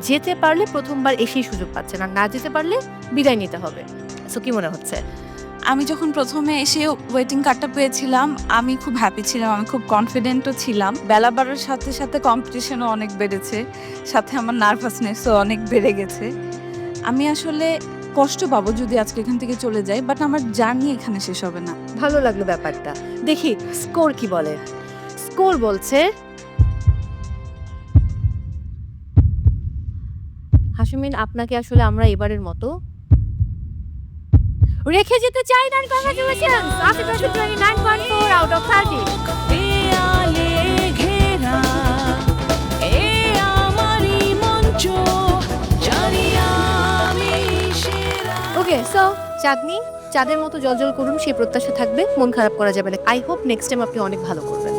যেতে পারলে প্রথমবার এসেই সুযোগ পাচ্ছেন, আর না যেতে পারলে বিদায় নিতে হবে। সো কি মনে হচ্ছে? আমি যখন প্রথমে এসে ওয়েটিং কার্ডটা পেয়েছিলাম, আমি খুব হ্যাপি ছিলাম, আমি খুব কনফিডেন্টও ছিলাম। বেলা বাড়ার সাথে, সাথে কম্পিটিশনও অনেক বেড়েছে। সাথে আমার নার্ভাসনেসও অনেক বেড়ে গেছে। আমি আসলে কষ্ট পাবো যদি আজকে এখান থেকে চলে যাই, বাট আমার জার্নি এখানে শেষ হবে না। ভালো লাগলো ব্যাপারটা। দেখি স্কোর কি বলে। স্কোর বলছে হাসমিন, আপনাকে আসলে আমরা এবারের মতো রেখে যেতে চাই না। কংগ্রাচুলেশনস, আপনি পেয়েছেন 29.4 আউট অফ 30। ওকে, সো চাঁদনি, চাঁদের মতো জলজল করুন, সেই প্রত্যাশা থাকবে। মন খারাপ করা যাবে না। আই হোপ নেক্সট টাইম আপনি অনেক ভালো করবেন।